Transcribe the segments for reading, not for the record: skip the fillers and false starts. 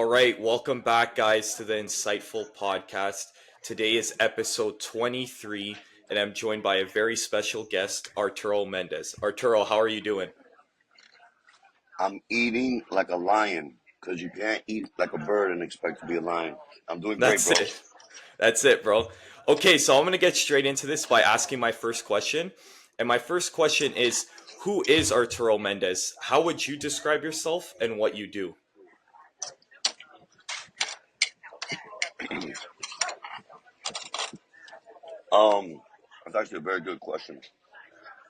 right, welcome back, guys, to the Insightful Podcast. Today is episode 23, and I'm joined by a very special guest, Arturo Mendez. Arturo, how are you doing? I'm eating like a lion because you can't eat like a bird and expect to be a lion. I'm doing great, That's bro. it. That's it, bro. Okay, so I'm going to get straight into this by asking my first question. And my first question is, who is Arturo Mendez? How would you describe yourself and what you do? Um, that's actually a very good question.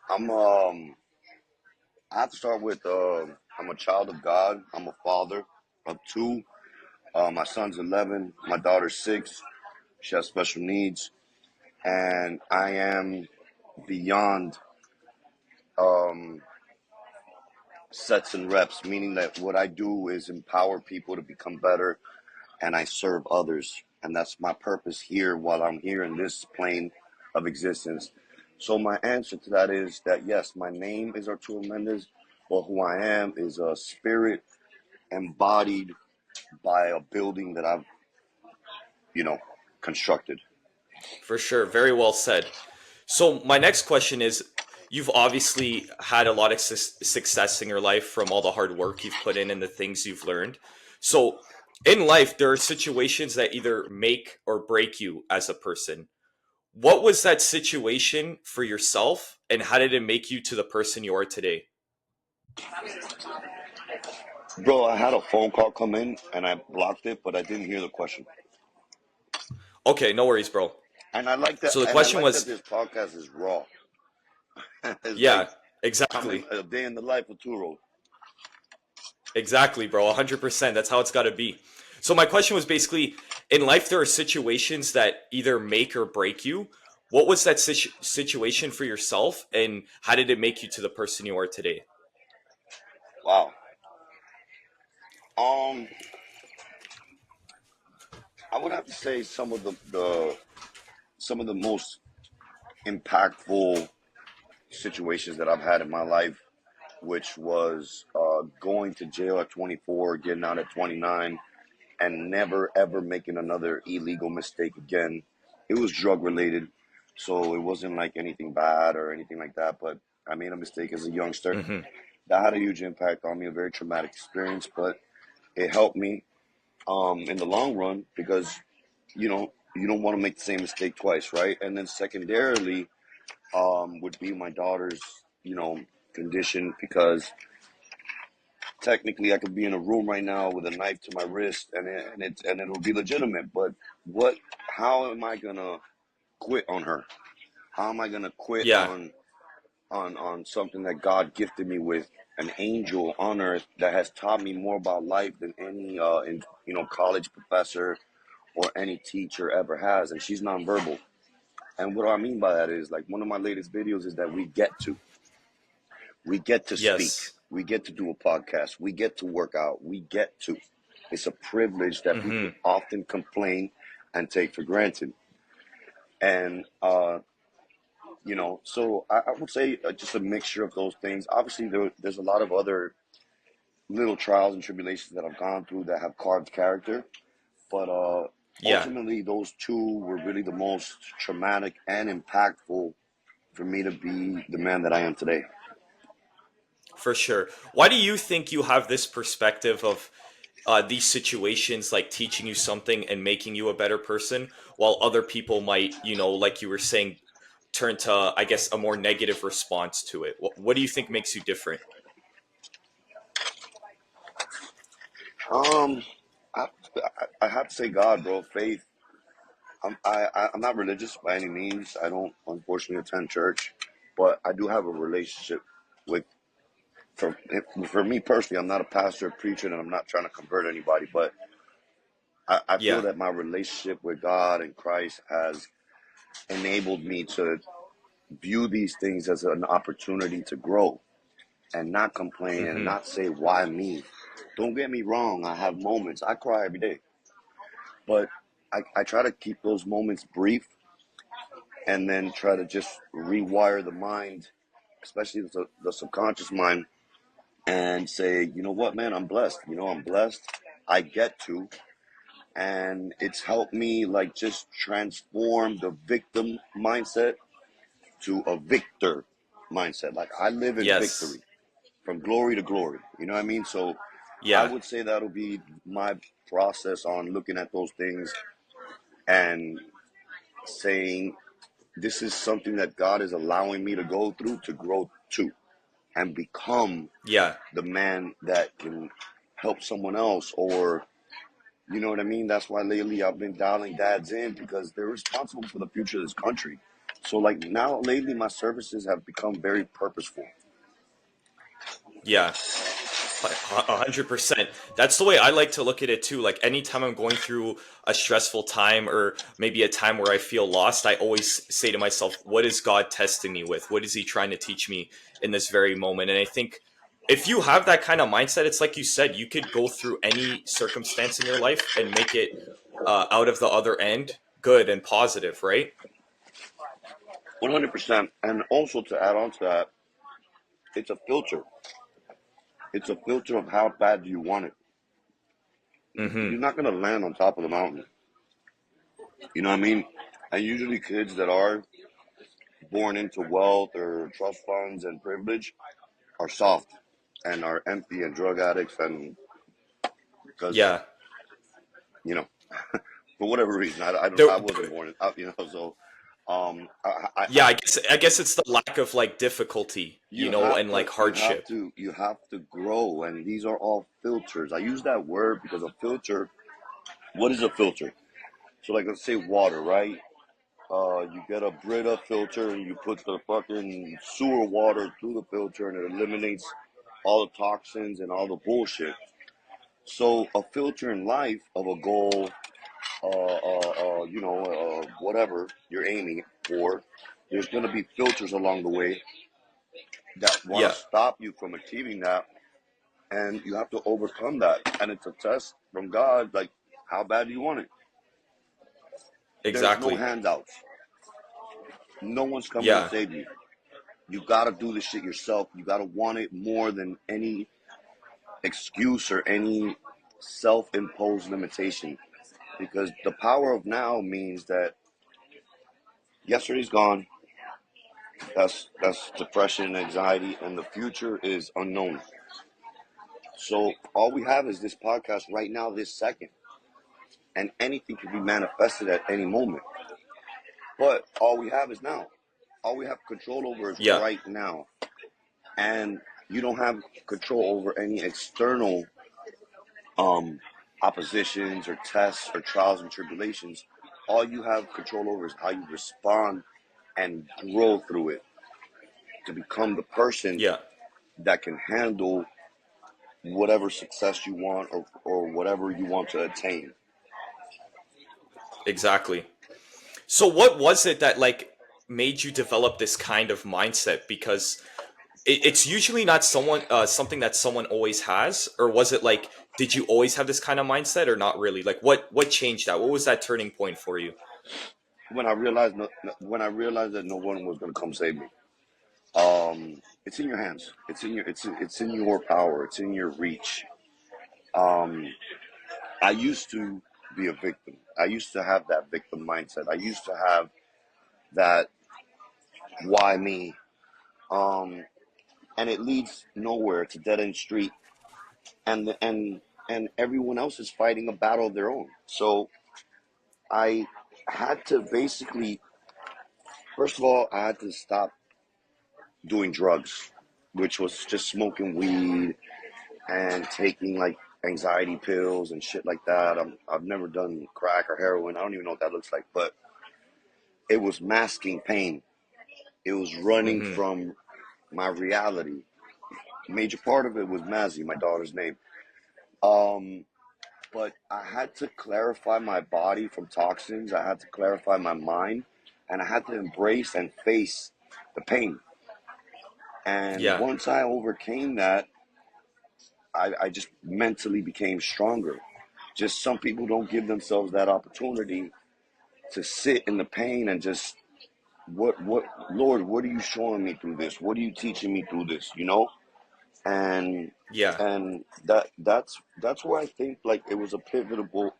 I'm I have to start with I'm a child of God. I'm a father of two. My son's 11. My daughter's 6. She has special needs, and I am beyond um sets and reps, meaning that what I do is empower people to become better and I serve others. And that's my purpose here while I'm here in this plane of existence. So my answer to that is that yes, my name is Arturo Mendez, but who I am is a spirit embodied by a building that I've, you know, constructed. For sure, very well said. So my next question is, you've obviously had a lot of success in your life from all the hard work you've put in and the things you've learned. So in life, there are situations that either make or break you as a person. What was that situation for yourself, and how did it make you to the person you are today? Bro, I had a phone call come in and I blocked it, but I didn't hear the question. Okay, no worries, bro. And I like that So the and I question like that was, this podcast is raw. It's like yeah, I'm in exactly. a day in the life of Turo. Exactly, bro. 100%. That's how it's got to be. So my question was basically, in life there are situations that either make or break you. What was that situation for yourself, and how did it make you to the person you are today? Wow. Um, I would have to say some of the some of the most impactful situations that I've had in my life, which was going to jail at 24, getting out at 29, and never ever making another illegal mistake again. It was drug related, so it wasn't like anything bad or anything like that. But I made a mistake as a youngster. Hmm. That had a huge impact on me, a very traumatic experience, but it helped me in the long run because you don't want to make the same mistake twice, right? And then secondarily, would be my daughter's, condition because technically I could be in a room right now with a knife to my wrist and it'll be legitimate. But what? How am I gonna quit on her? How am I gonna quit Yeah, on something that God gifted me with? An angel on earth that has taught me more about life than any college professor or any teacher ever has, and she's nonverbal. And what do I mean by that is like one of my latest videos is that we get to speak, yes. we get to do a podcast, we get to work out, we get to. It's a privilege that people Hmm. often complain and take for granted. And so I would say just a mixture of those things. Obviously, there's a lot of other little trials and tribulations that I've gone through that have carved character, but Yeah, ultimately those two were really the most traumatic and impactful for me to be the man that I am today. for sure. Why do you think you have this perspective of these situations like teaching you something and making you a better person, while other people might, like you were saying, turn to, I guess, a more negative response to it? What do you think makes you different? Um, I, I have to say God, bro. Faith. I'm not religious by any means. I don't unfortunately attend church, but I do have a relationship with. For me personally, I'm not a pastor, or preacher, and I'm not trying to convert anybody. But I feel Yeah. that my relationship with God and Christ has enabled me to view these things as an opportunity to grow and not complain and Hmm. not say why me. Don't get me wrong. I have moments. I cry every day, but I try to keep those moments brief and then try to just rewire the mind, especially the subconscious mind, and say, you know what, man, I'm blessed. I'm blessed. I get to, and it's helped me like just transform the victim mindset to a victor mindset. Like I live in Yes. victory from glory to glory. You know what I mean? So I Yeah. would say that'll be my process on looking at those things and saying this is something that God is allowing me to go through to grow to and become Yeah. the man that can help someone else, or you know what I mean? That's why lately I've been dialing dads in because they're responsible for the future of this country. So like now lately my services have become very purposeful. Yeah. 100%. That's the way I like to look at it too. Like anytime I'm going through a stressful time or maybe a time where I feel lost, I always say to myself, what is God testing me with? What is he trying to teach me in this very moment? And I think if you have that kind of mindset, it's like you said, you could go through any circumstance in your life and make it out of the other end good and positive, right? 100%. And also to add on to that, it's a filter. It's a filter of how bad do you want it. You're Hmm. not going to land on top of the mountain. You know what I mean? And usually kids that are born into wealth or trust funds and privilege are soft and are empty and drug addicts, and because Yeah. you know for whatever reason There, I wasn't born so yeah, I guess it's the lack of like difficulty, and like hardship. you have to grow, and these are all filters. I use that word because a filter, what is a filter? So like let's say water, right? You get a Brita filter and you put the fucking sewer water through the filter and it eliminates all the toxins and all the bullshit. So a filter in life of a goal, whatever you're aiming for, there's going to be filters along the way that want to Yeah, stop you from achieving that, and you have to overcome that. And it's a test from God, like how bad do you want it? There's no exactly. handouts. No one's coming to Yeah, save you. You got to do this shit yourself. You got to want it more than any excuse or any self-imposed limitation, because the power of now means that yesterday's gone. That's depression and anxiety, and the future is unknown. So all we have is this podcast right now, this second, and anything can be manifested at any moment. But all we have is now. All we have control over is yeah, right now, and you don't have control over any external um, oppositions or tests or trials and tribulations. All you have control over is how you respond and grow through it to become the person yeah, that can handle whatever success you want, or whatever you want to attain. exactly. So what was it that like made you develop this kind of mindset? Because it's usually not something that someone always has, or was it like did you always have this kind of mindset or not really? Like what changed that? What was that turning point for you? When I realized when I realized that no one was going to come save me, it's in your hands. It's in your power. It's in your reach. Um, I used to be a victim. I used to have that victim mindset. I used to have that why me, um, and it leads nowhere. It's a dead end street, and everyone else is fighting a battle of their own. So I had to basically, first of all, I had to stop doing drugs, which was just smoking weed and taking like anxiety pills and shit like that. I've never done crack or heroin. I don't even know what that looks like, but it was masking pain. It was running Hmm. from my reality. Major part of it was Mazzy, my daughter's name. Um, but I had to clarify my body from toxins. I had to clarify my mind, and I had to embrace and face the pain. And Yeah, once I overcame that, I just mentally became stronger. Just some people don't give themselves that opportunity to sit in the pain and just Lord, what are you showing me through this? What are you teaching me through this? And Yeah. And that's where I think like it was a pivotal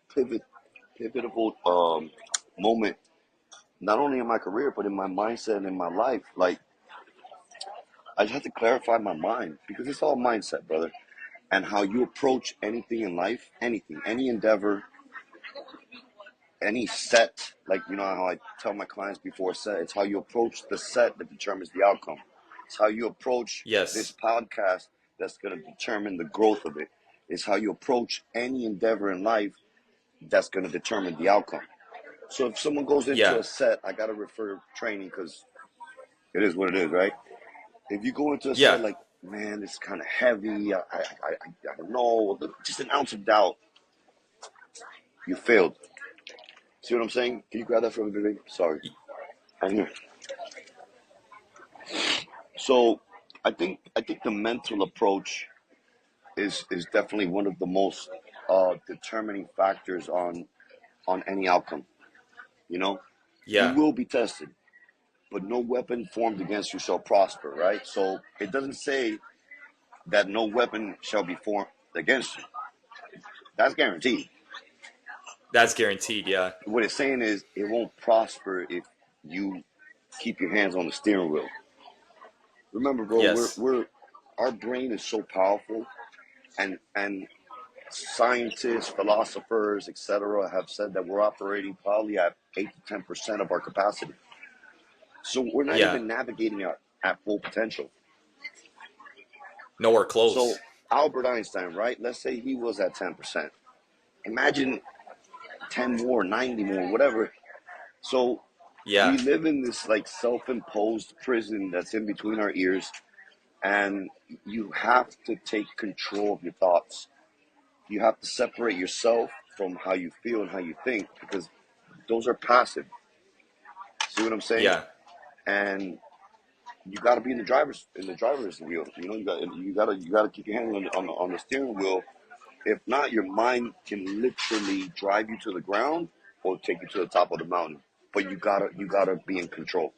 moment, not only in my career but in my mindset and in my life. Like I just had to clarify my mind because it's all mindset, brother, and how you approach anything in life, anything, any endeavor, any set. Like you know how I tell my clients before a set, it's how you approach the set that determines the outcome. It's how you approach this Yes. podcast that's going to determine the growth of it. It's how you approach any endeavor in life that's going to determine the outcome. So if someone goes into Yeah. a set, I got to refer training because it is what it is, right? If you go into a Yeah. set like, man, it's kind of heavy, I don't know, just an ounce of doubt, you failed. See what I'm saying? Can you grab that from me, baby? Sorry. Y- I'm here. So I think the mental approach is definitely one of the most determining factors on any outcome. You know, you Yeah. will be tested, but no weapon formed against you shall prosper. Right? So it doesn't say that no weapon shall be formed against you. That's guaranteed. That's guaranteed. Yeah. What it's saying is it won't prosper if you keep your hands on the steering wheel. Remember, bro, Yes. we're our brain is so powerful, and scientists, philosophers, etc., have said that we're operating probably at 8 to 10% of our capacity. So we're not Yeah. even navigating at full potential. Nowhere So close. Albert Einstein, right? Let's say he was at 10%. Imagine 10 more, 90 more, whatever. So we Yeah. live in this like self-imposed prison that's in between our ears, and you have to take control of your thoughts. You have to separate yourself from how you feel and how you think because those are passive. See what I'm saying? Yeah. And you got to be in the driver's wheel. You know, you got to keep your hand on the steering wheel. If not, your mind can literally drive you to the ground or take you to the top of the mountain. But you gotta be in control.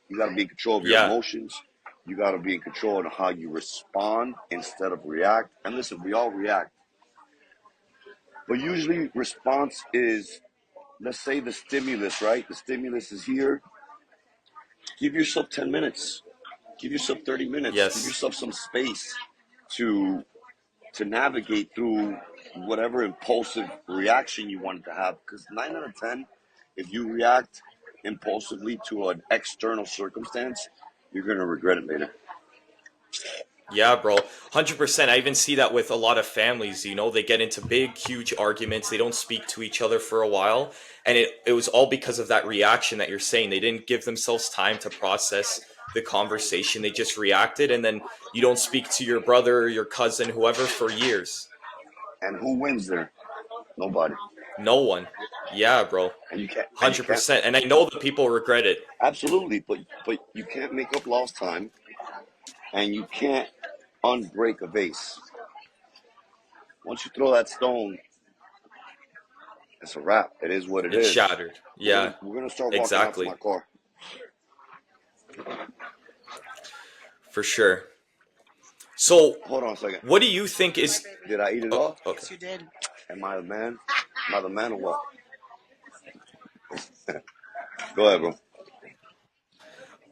You gotta be in control of your Yeah. emotions. You gotta be in control of how you respond instead of react. And listen, we all react, but usually response is, let's say the stimulus, right? The stimulus is here. Give yourself 10 minutes. Give yourself 30 minutes. Give Yes. yourself some space to to navigate through whatever impulsive reaction you wanted to have. Because 9 out of 10, if you react impulsively to an external circumstance, you're gonna regret it later. Yeah, bro. 100%. I even see that with a lot of families, they get into big, huge arguments. They don't speak to each other for a while. And it was all because of that reaction that you're saying. They didn't give themselves time to process the conversation. They just reacted. And then you don't speak to your brother or your cousin, whoever, for years. And who wins there? Nobody. No one. Yeah, bro. And you can't. And you can't. 100%. And I know that people regret it. Absolutely, but you can't make up lost time, and you can't unbreak a vase. Once you throw that stone, it's a wrap. It is what it It's is. shattered. We're gonna Yeah, we're gonna start walking out to my exactly. car. For sure. So, Hold on a second. what do you think is. Did I eat it Oh, all? okay. Am I the man? Am I the man or what? Go ahead, bro.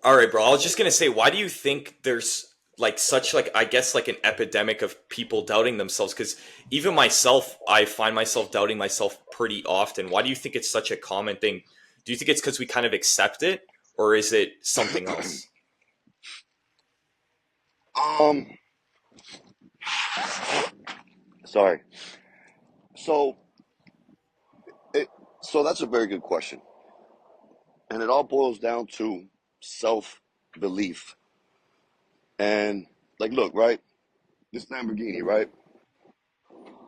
All right, bro. I was just gonna say, why do you think there's like such like I guess like an epidemic of people doubting themselves? Because even myself, I find myself doubting myself pretty often. Why do you think it's such a common thing? Do you think it's because we kind of accept it, or is it something else? Um, sorry. So it so that's a very good question, and it all boils down to self belief. And like, look, right? This Lamborghini, right?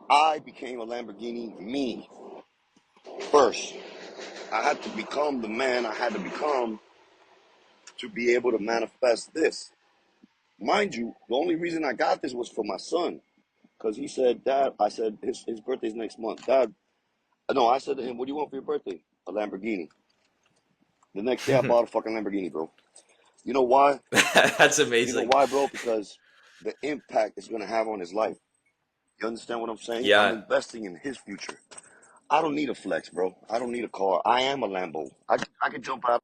I became a Lamborghini me first. I had to become the man I had to become to be able to manifest this. Mind you, the only reason I got this was for my son. Because he said, Dad, I said, his birthday's next month. Dad, no, I said to him, what do you want for your birthday? A Lamborghini. The next day I bought a fucking Lamborghini, bro. You know why? That's You know amazing. why, bro? Because the impact it's gonna have on his life. You understand what I'm saying? I'm Yeah. investing in his future. I don't need a flex, bro. I don't need a car. I am a Lambo. I can jump out.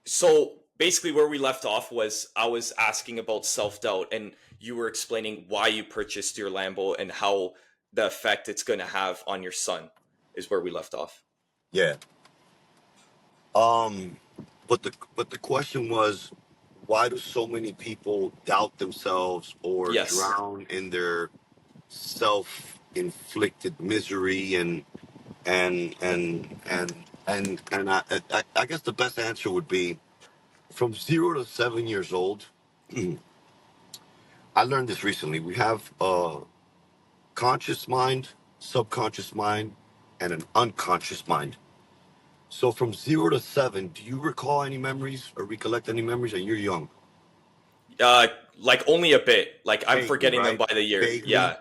So basically, where we left off was I was asking about self doubt, and you were explaining why you purchased your Lambo and how the effect it's going to have on your son is where we left off. Yeah. Um, but the question was, why do so many people doubt themselves or Yes. drown in their self-inflicted misery and I guess the best answer would be from 0 to 7 years old. I learned this recently. We have a conscious mind, subconscious mind, and an unconscious mind. So from 0 to 7, do you recall any memories or recollect any memories? And you're young. Uh, like only a bit. Like I'm Vaguely, forgetting them right? by the year. Vaguely, Yeah.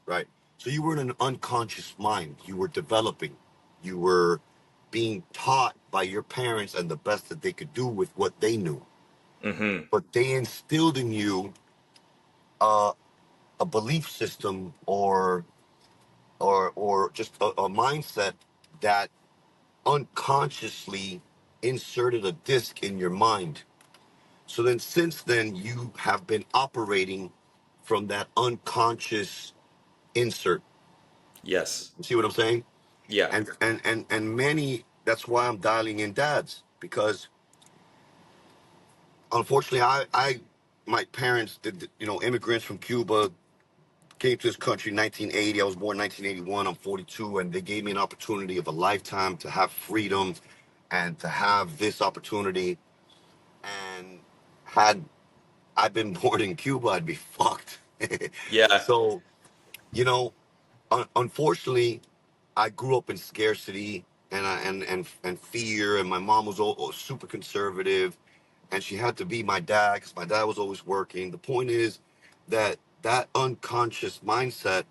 right? So you were in an unconscious mind. You were developing. You were being taught by your parents and the best that they could do with what they knew. Mm-hmm. But they instilled in you uh, a belief system or just a mindset that unconsciously inserted a disc in your mind. So then, since then, you have been operating from that unconscious insert. Yes. You see what I'm saying? Yeah. And many. That's why I'm dialing in dads, because unfortunately, my parents did, immigrants from Cuba came to this country in 1980. I was born in 1981. I'm 42, and they gave me an opportunity of a lifetime to have freedom and to have this opportunity. And had I been born in Cuba, I'd be fucked. Yeah. So, you know, unfortunately, I grew up in scarcity and fear, and my mom was super conservative, and she had to be my dad because my dad was always working. The point is that unconscious mindset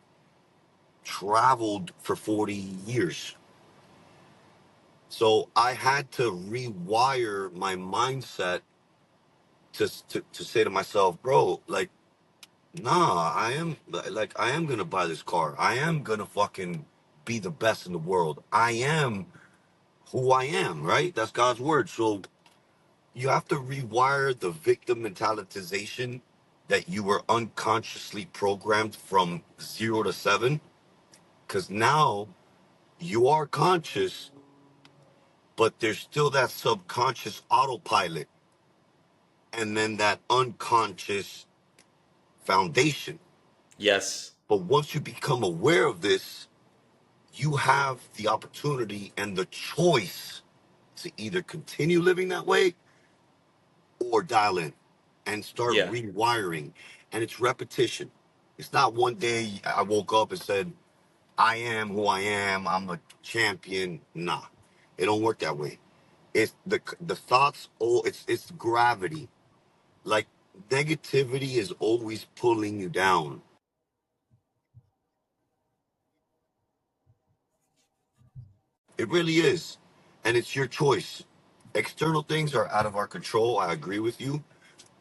traveled for 40 years. So I had to rewire my mindset to say to myself, bro, like, nah, I am gonna buy this car. I am gonna fucking be the best in the world. I am who I am, right? That's God's word. So you have to rewire the victim mentalitization that you were unconsciously programmed from 0 to 7. Because now you are conscious, but there's still that subconscious autopilot and then that unconscious foundation. Yes. But once you become aware of this, you have the opportunity and the choice to either continue living that way or dial in and start Yeah. rewiring. And it's repetition. It's not one day I woke up and said, I am who I am, I'm a champion. Nah, it don't work that way. It's the thoughts, oh, it's gravity. Like negativity is always pulling you down. It really is. And it's your choice. External things are out of our control. I agree with you.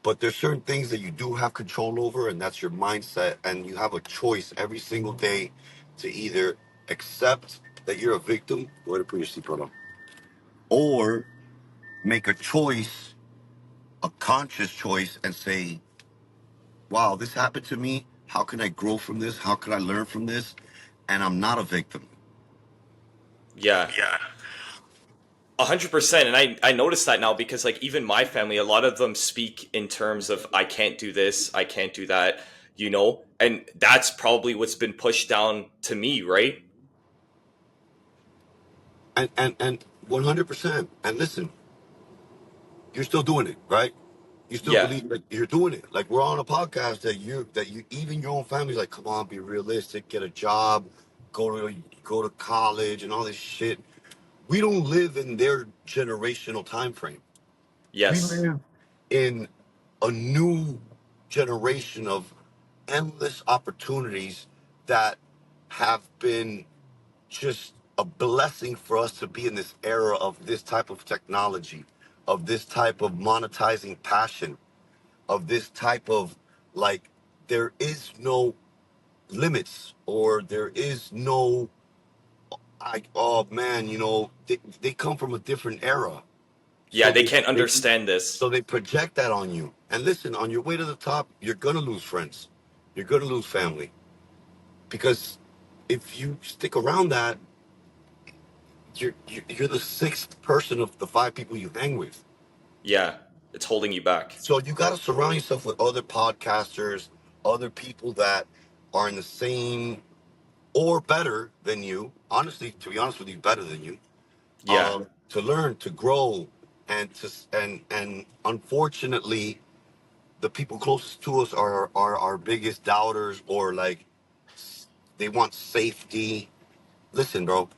But there's certain things that you do have control over, and that's your mindset. And you have a choice every single day to either accept that you're a victim, go ahead and put your seatbelt on, or make a choice, a conscious choice, and say, wow, this happened to me. How can I grow from this? How can I learn from this? And I'm not a victim. Yeah. 100%. And I noticed that now because like even my family, a lot of them speak in terms of I can't do this, I can't do that, and that's probably what's been pushed down to me, right? And 100%. And listen, you're still doing it, right? You still Yeah. believe that you're doing it. Like we're on a podcast that you even your own family's like, come on, be realistic, get a job, go to college and all this shit. We don't live in their generational time frame. We Yes. live in a new generation of endless opportunities that have been just a blessing for us to be in this era of this type of technology, of this type of monetizing passion, of this type of like there is no limits, or there is no, oh man, they come from a different era. Yeah, So they they, can't they understand so this. they project that on you. And listen, on your way to the top, you're gonna lose friends. You're gonna lose family. Because if you stick around that, you're the sixth person of the five people you hang with. Yeah, it's holding you back. So you got to surround yourself with other podcasters, other people that are in the same or better than you. Honestly, to be honest with you, better than you. Yeah, To learn, to grow, and unfortunately, the people closest to us are our biggest doubters, or like they want safety. Listen, bro,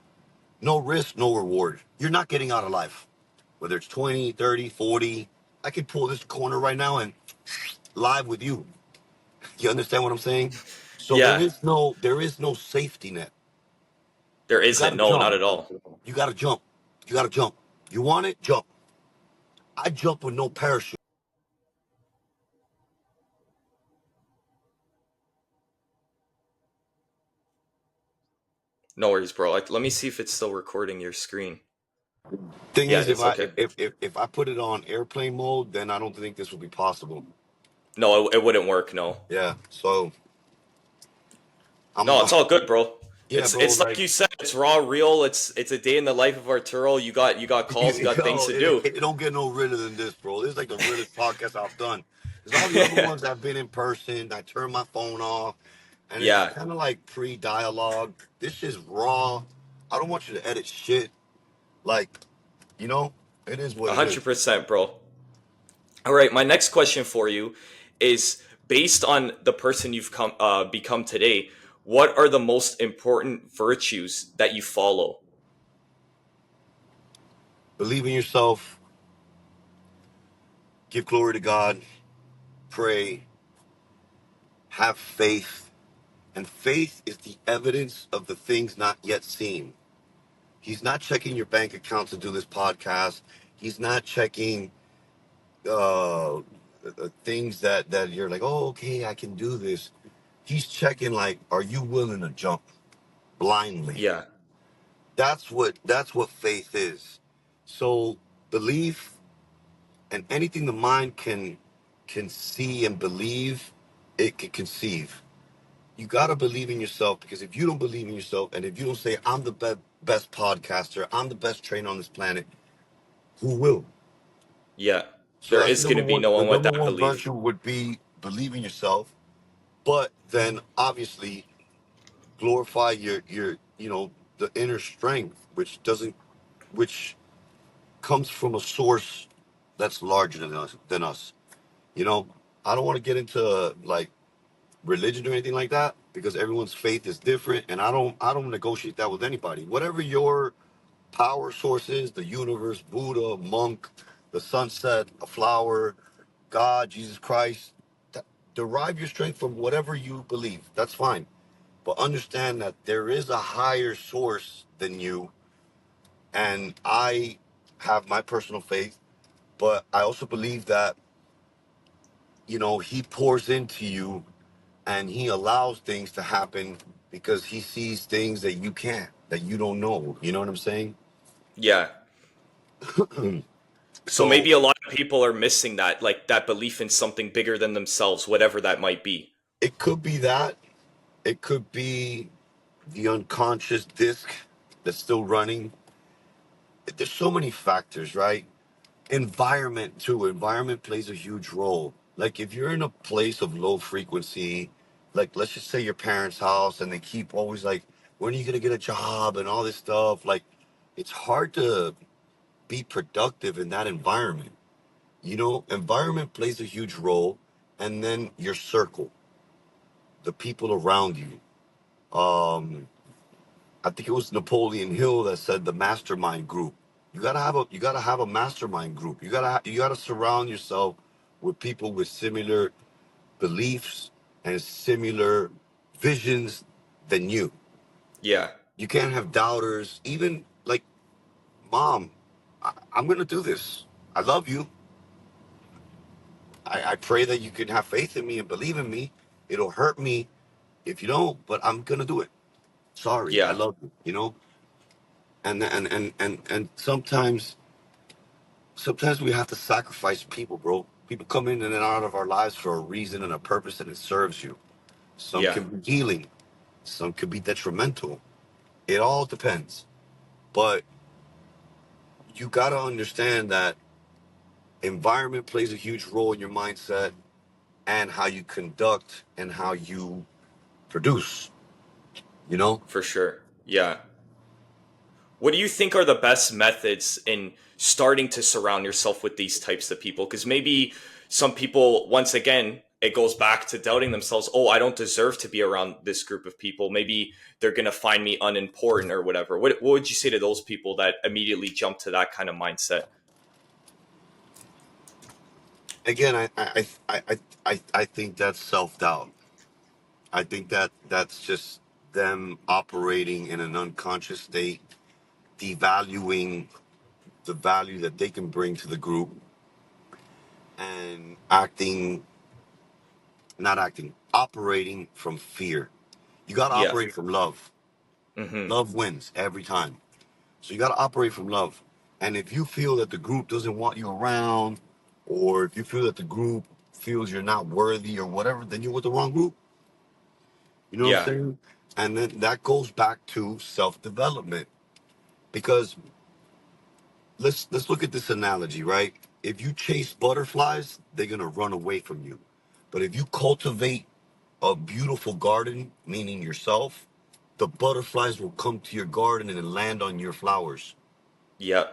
no risk, no reward. You're not getting out of life. Whether it's 20, 30, 40, I could pull this corner right now and live with you. You understand what I'm saying? So yeah, there is no safety net. there You got isn't. to No, jump. not at all. You got to jump. You got to jump. You want it? Jump. I jump with no parachute. No worries, bro. Let me see if it's still recording your screen. Thing Yeah, is, it is. Okay. if I put it on airplane mode, then I don't think this would be possible. No, it wouldn't work. No. Yeah. So I'm No, it's all good, bro. yeah, It's bro. it's like Like you said. It's raw, real. It's a day in the life of Arturo. You got calls. You got things yo, to do. it don't get no realer than this, bro. This is like the realest podcast I've done. Because all the other ones I've been in person, I turn my phone off, and it's Yeah, kind of like pre-dialogue. This is raw. I don't want you to edit shit. Like, it is what a it hundred is. percent, bro. All right, my next question for you is based on the person you've become today. What are the most important virtues that you follow? Believe in yourself. Give glory to God. Pray. Have faith. And faith is the evidence of the things not yet seen. He's not checking your bank account to do this podcast. He's not checking things that you're like, oh, okay, I can do this. He's checking like, are you willing to jump blindly? Yeah, That's what faith is. So belief and anything the mind can see and believe, it can conceive. You got to believe in yourself, because if you don't believe in yourself, and if you don't say I'm the best podcaster, I'm the best trainer on this planet, who will? yeah. So There that's the is going number to be one. no The one with number that one belief. virtue would be believe in yourself, but then obviously glorify your the inner strength, which comes from a source that's larger than us. You know, I don't want to get into like religion or anything like that, because everyone's faith is different, and I don't negotiate that with anybody. Whatever your power source is, the universe, Buddha, monk, the sunset, a flower, God, Jesus Christ, derive your strength from whatever you believe. That's fine. But understand that there is a higher source than you, and I have my personal faith, but I also believe that, he pours into you, and he allows things to happen because he sees things that you can't, that you don't know. You know what I'm saying? Yeah. So So maybe a lot of people are missing that, like that belief in something bigger than themselves, whatever that might be. it could be that. It could be the unconscious disc that's still running. There's so many factors, right? Environment too. Environment plays a huge role. Like if you're in a place of low frequency, like let's just say your parents' house, and they keep always like, when are you gonna get a job and all this stuff? Like, it's hard to be productive in that environment. Environment plays a huge role, and then your circle, the people around you. Um, I think it was Napoleon Hill that said the mastermind group. You gotta have a mastermind group. You gotta surround yourself with people with similar beliefs and similar visions than you. Yeah. You can't have doubters. Even like, mom, I'm gonna do this. I love you. I pray that you can have faith in me and believe in me. It'll hurt me if you don't, but I'm gonna do it. Sorry, I Yeah, love you, you know? And sometimes we have to sacrifice people, bro. People come in and out of our lives for a reason and a purpose, and it serves you. Some yeah, can be healing, some could be detrimental. It all depends. But you gotta understand that environment plays a huge role in your mindset and how you conduct and how you produce, you know? for sure. Yeah. What do you think are the best methods in starting to surround yourself with these types of people? Because maybe some people, once again, it goes back to doubting themselves. Oh, I don't deserve to be around this group of people. Maybe they're going to find me unimportant or whatever. What would you say to those people that immediately jump to that kind of mindset? Again, I think that's self-doubt. I think that that's just them operating in an unconscious state, devaluing the value that they can bring to the group, and operating from fear. You got to Yeah. operate from love. Mm-hmm. Love wins every time. So you got to operate from love. And if you feel that the group doesn't want you around, or if you feel that the group feels you're not worthy or whatever, then you're with the wrong group. You know what I'm Yeah. saying? And then that goes back to self-development. Because let's look at this analogy, right? If you chase butterflies, they're gonna run away from you. But if you cultivate a beautiful garden, meaning yourself, the butterflies will come to your garden and land on your flowers. Yeah.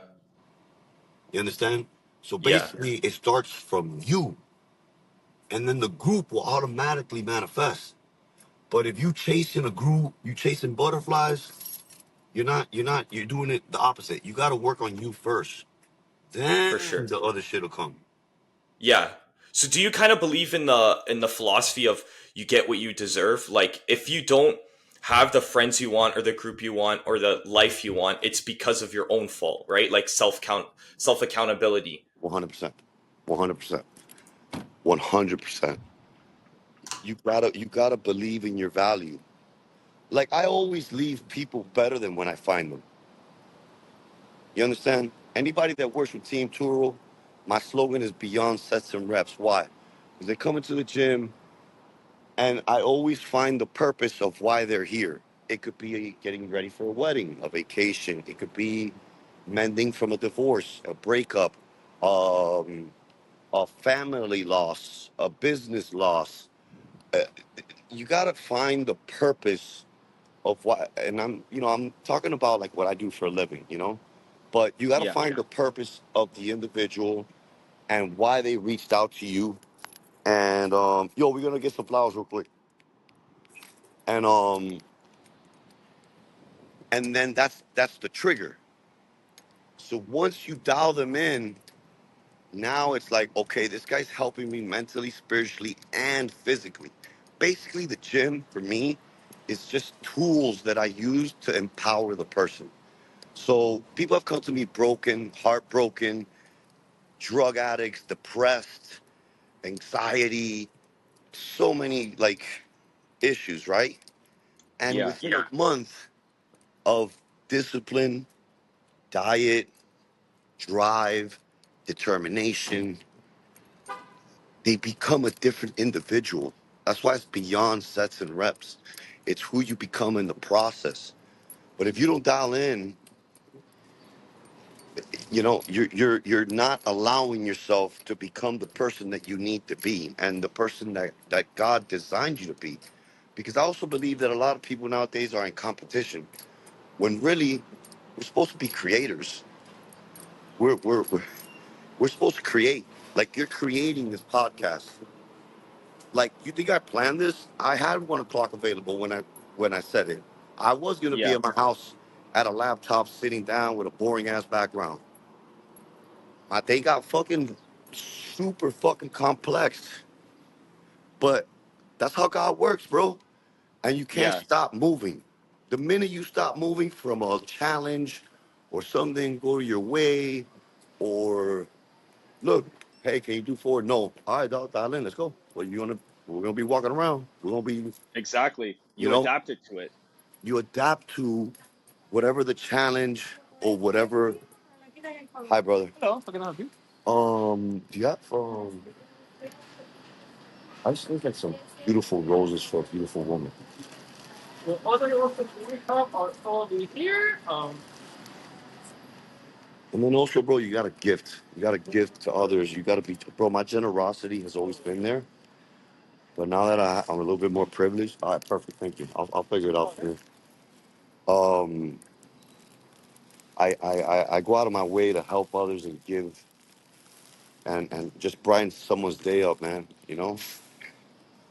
You understand? So Yeah. basically, it starts from you, and then the group will automatically manifest. But if you chasing a group, you chasing butterflies, you're doing it the opposite. You got to work on you first. For Then sure. the other shit will come. Yeah. So do you kind of believe in the philosophy of you get what you deserve? Like if you don't have the friends you want or the group you want or the life you want, it's because of your own fault, right? Like self accountability. 100%. 100%. 100%. You gotta believe in your value. Like I always leave people better than when I find them. You understand? Anybody that works with Team Turo, my slogan is beyond sets and reps. Why? Because they come into the gym and I always find the purpose of why they're here. It could be getting ready for a wedding, a vacation. It could be mending from a divorce, a breakup, um, a family loss, a business loss. Uh, you got to find the purpose of what, and I'm talking about like what I do for a living, but you got to Yeah. find the purpose of the individual and why they reached out to you. And yo, we're gonna get some flowers real quick. And and then that's the trigger. So once you dial them in, now it's like, okay, this guy's helping me mentally, spiritually, and physically. Basically, the gym for me is just tools that I use to empower the person. So people have come to me broken, heartbroken, drug addicts, depressed, anxiety, so many like issues, right? And Yeah. within a month of discipline, diet, drive, determination, they become a different individual. That's why it's beyond sets and reps. It's who you become in the process. But if you don't dial in, you're not allowing yourself to become the person that you need to be and the person that God designed you to be. Because I also believe that a lot of people nowadays are in competition when really we're supposed to be creators. We're supposed to create. Like you're creating this podcast. Like you think I planned this? I had 1 o'clock available when I said it. I was gonna be Yeah. at my house at a laptop sitting down with a boring ass background. My day got fucking super fucking complex. But that's how God works, bro. And you can't Yeah. stop moving. The minute you stop moving from a challenge or something go your way, or look, hey, can you do 4? No. All right, dog, dial in. Let's go. What you wanna? We're gonna be walking around. We're gonna be, Exactly. you You know, adapted to it. you adapt to whatever the challenge or whatever. Hi, brother. Hello. How can I help you? Do you have I just think like some beautiful roses for a beautiful woman. The other roses we have are already here. And then also, bro, you got to gift. You got to gift to others. You got to be, bro. My generosity has always been there, but now that I'm a little bit more privileged, all right, perfect. Thank you. I'll figure it out for you. Um, I go out of my way to help others and give and just brighten someone's day up, man. You know,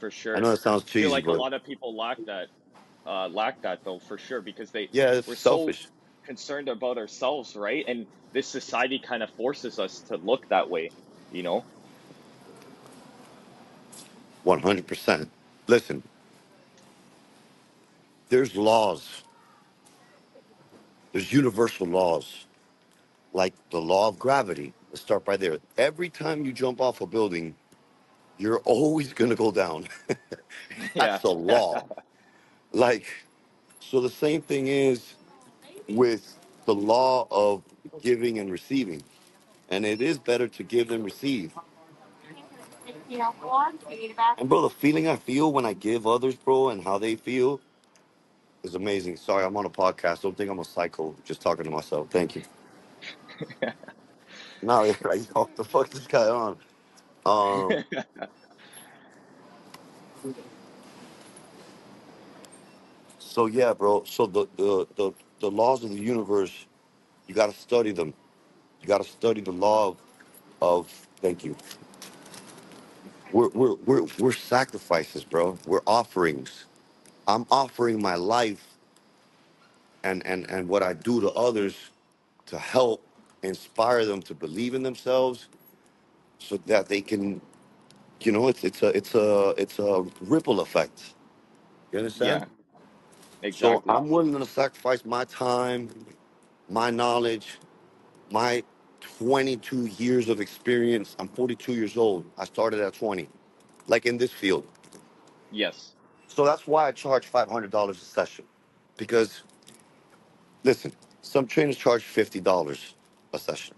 For I sure. know it sounds I feel cheesy, like a but lot of people lack that though, for sure, because yeah, it's we're so selfish. concerned about ourselves, right? And this society kind of forces us to look that way, you know? 100%. Listen, there's laws. There's universal laws like the law of gravity. Let's start right there. Every time you jump off a building, you're always gonna go down. Yeah. That's a law. Like, so the same thing is with the law of giving and receiving. And it is better to give than receive. And bro, the feeling I feel when I give others, bro, and how they feel is amazing. Sorry, I'm on a podcast. Don't think I'm a psycho just talking to myself. Thank you. No, yeah, like, what the fuck is this guy on? Um, so yeah, bro. So the laws of the universe, you gotta study them. You gotta study the law of thank you. We're sacrifices, bro. We're offerings. I'm offering my life and what I do to others to help inspire them to believe in themselves so that they can, it's a ripple effect. You understand? Yeah, So exactly. I'm willing to sacrifice my time, my knowledge, my 22 years of experience. I'm 42 years old. I started at 20, like in this field. Yes. So that's why I charge $500 a session. Because listen, some trainers charge $50 a session.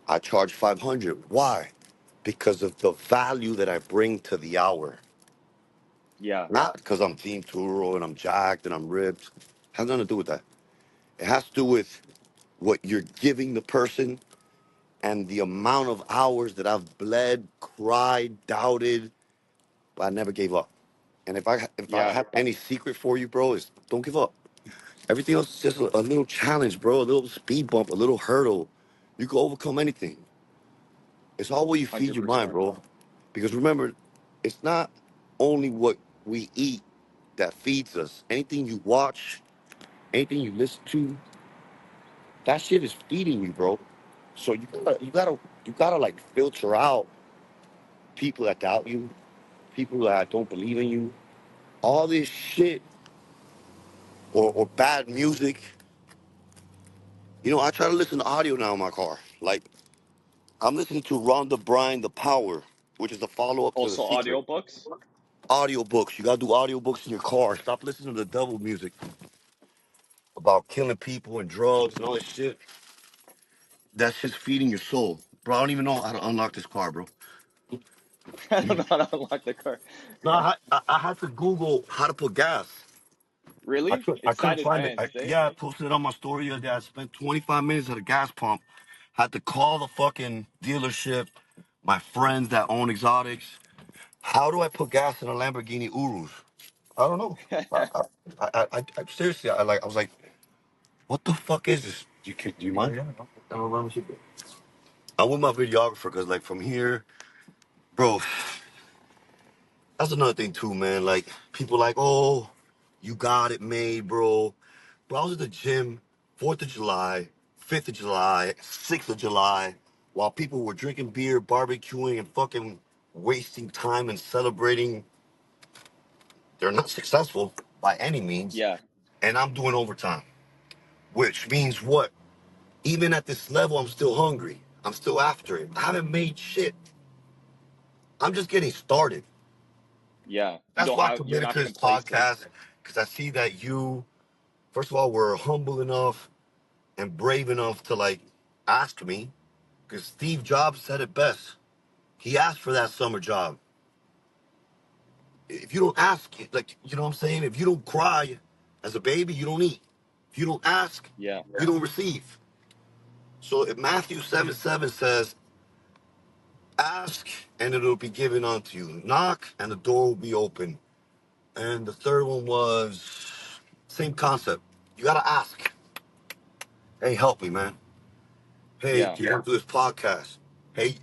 I charge 500. Why? Because of the value that I bring to the hour. Yeah, Not because I'm Team Turo and I'm jacked and I'm ripped. Has nothing to do with that. It has to do with what you're giving the person and the amount of hours that I've bled, cried, doubted, but I never gave up. And if I yeah, have any secret for you, bro, is don't give up. Everything else is just a little challenge, bro, a little speed bump, a little hurdle. You can overcome anything. It's all what you feed your mind, 100%. bro. Because remember, it's not only what we eat that feeds us. Anything you watch, anything you listen to, that shit is feeding you, bro. So you gotta like filter out people that doubt you, people that don't believe in you, all this shit or bad music. I try to listen to audio now in my car. Like I'm listening to Rhonda Bryan, The Power, which is the follow-up to The Also Secret. audiobooks? Audiobooks. You gotta do audiobooks in your car. Stop listening to the devil music about killing people and drugs and all this shit. That's just feeding your soul. Bro, I don't even know how to unlock this car, bro. I don't know how to unlock the car. No, I had to Google how to put gas. Really? I It's couldn't that find it. advanced, eh? Yeah, I posted it on my story the other day. I spent 25 minutes at a gas pump. Had to call the fucking dealership, my friends that own exotics. How do I put gas in a Lamborghini Urus? I don't know. Seriously, I was like, what the fuck is this? Do you mind? I'm with my videographer because like from here, bro, that's another thing too, man. Like people like, oh, you got it made, bro. Bro, I was at the gym 4th of July, 5th of July, 6th of July, while people were drinking beer, barbecuing, and fucking wasting time and celebrating. They're not successful by any means. Yeah, And I'm doing overtime, which means what? Even at this level, I'm still hungry. I'm still after it. I haven't made shit. I'm just getting started. Yeah. That's why I You're committed to not this complacent. podcast, because I see that you, first of all, were humble enough and brave enough to like ask me, because Steve Jobs said it best. He asked for that summer job. If you don't ask, like, you know what I'm saying? If you don't cry as a baby, you don't eat. If you don't ask, Yeah. you don't receive. So if Matthew 7:7 says, ask and it'll be given unto you. Knock and the door will be open. And the third one was same concept. You gotta ask. Hey, help me, man. Hey, Yeah. do you want to do this podcast? Hey,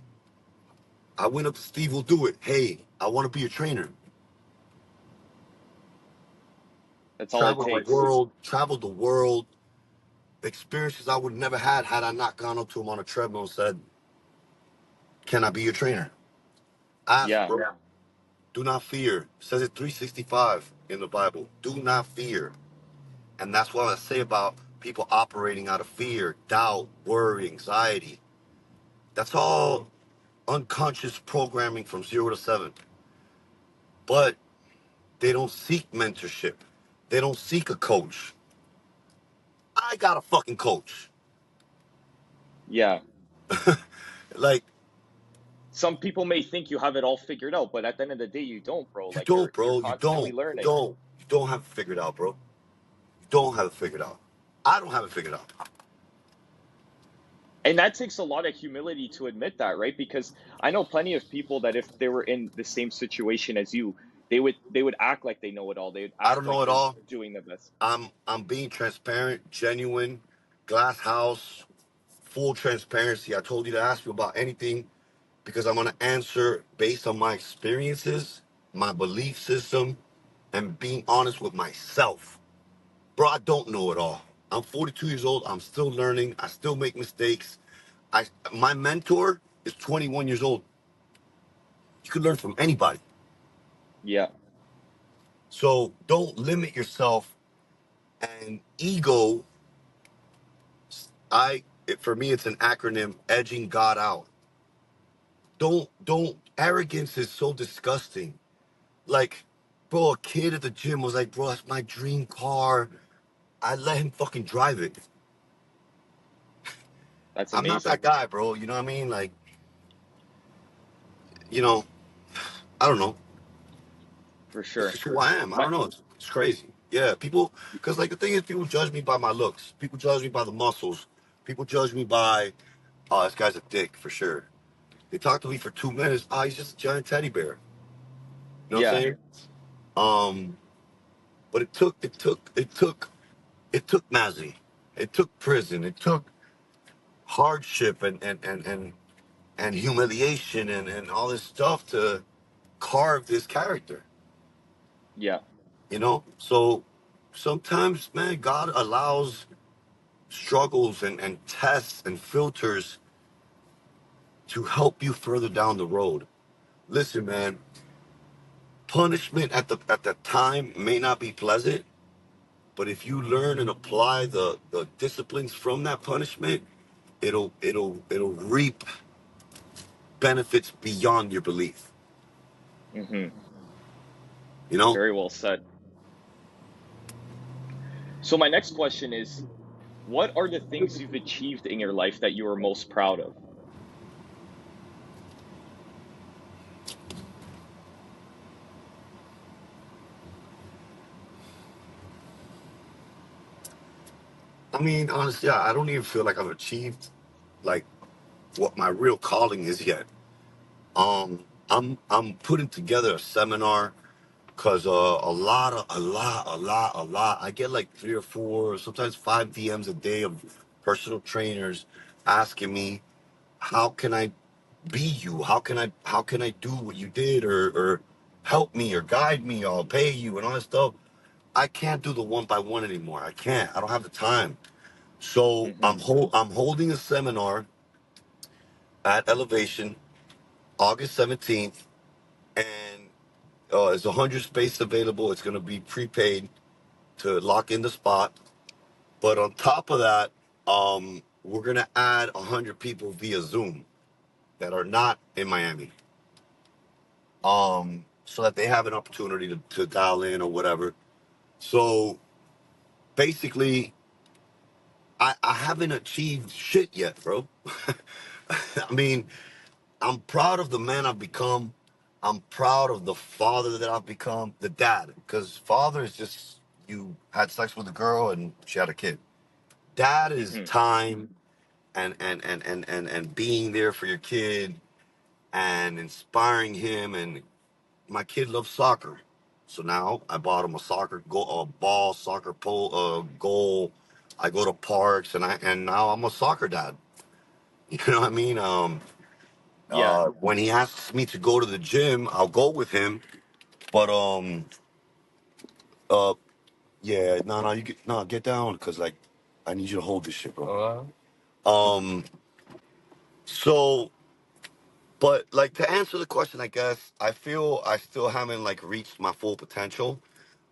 I went up to Steve, will do it. Hey, I want to be a trainer. That's all it takes. Traveled the world, experiences I would have never had I not gone up to him on a treadmill and said, can I be your trainer? Ask, Yeah. bro. Do not fear. It says it 365 in the Bible. Do not fear. And that's what I say about people operating out of fear, doubt, worry, anxiety. That's all unconscious programming from 0 to 7. But they don't seek mentorship. They don't seek a coach. I got a fucking coach. Yeah. Like, Some people may think you have it all figured out, but at the end of the day, you don't, bro. you Like don't, you're bro. You constantly don't. You learning. don't. You don't have it figured out, bro. You don't have it figured out. I don't have it figured out. And that takes a lot of humility to admit that, right? Because I know plenty of people that if they were in the same situation as you, they would act like they know it all. They would I act don't know like it they're all. doing the best. I'm being transparent, genuine, glass house, full transparency. I told you to ask me about anything because I'm gonna answer based on my experiences, my belief system, and being honest with myself. Bro, I don't know it all. I'm 42 years old. I'm still learning. I still make mistakes. My mentor is 21 years old. You can learn from anybody. Yeah. So don't limit yourself. And ego, for me, it's an acronym: edging God out. Don't. Arrogance is so disgusting. Like, bro, a kid at the gym was like, bro, that's my dream car. I let him fucking drive it. That's I'm not amazing. that guy, bro. You know what I mean? Like, you know, I don't know. For It's sure. just who I am. I My don't know. It's crazy. Yeah, people, because like the thing is, people judge me by my looks. People judge me by the muscles. People judge me by, oh, this guy's a dick for sure. They talk to me for 2 minutes. Oh, he's just a giant teddy bear. You know what I'm Yeah. saying? But it took Mazzy. It took prison. It took hardship and humiliation and all this stuff to carve this character. Yeah. So sometimes, man, God allows struggles and tests and filters to help you further down the road. Listen, man, punishment at the time may not be pleasant, but if you learn and apply the disciplines from that punishment, it'll reap benefits beyond your belief. Hmm. You know? Very well said. So my next question is, what are the things you've achieved in your life that you are most proud of? I mean, honestly, I don't even feel like I've achieved like what my real calling is yet. I'm putting together a seminar because a lot. I get like 3 or 4, sometimes 5 DMs a day of personal trainers asking me, how can I be you? How can I do what you did, or help me or guide me, or I'll pay you and all that stuff. I can't do the one by one anymore. I can't. I don't have the time. So Hmm. I'm holding a seminar at Elevation August 17th, and there's 100 space available. It's going to be prepaid to lock in the spot. But on top of that, we're going to add 100 people via Zoom that are not in Miami. so that they have an opportunity to dial in or whatever. So basically, I haven't achieved shit yet, bro. I mean, I'm proud of the man I've become. I'm proud of the father that I've become, the dad, because father is just you had sex with a girl and she had a kid. Dad is Hmm. time and being there for your kid and inspiring him. And my kid loves soccer, so now I bought him a a ball, soccer pole, goal. I go to parks and now I'm a soccer dad. You know what I mean? Yeah. When he asks me to go to the gym, I'll go with him. But uh, yeah, no, you get down, cause like I need you to hold this shit, bro. Um, so, but like to answer the question, I guess I feel I still haven't like reached my full potential.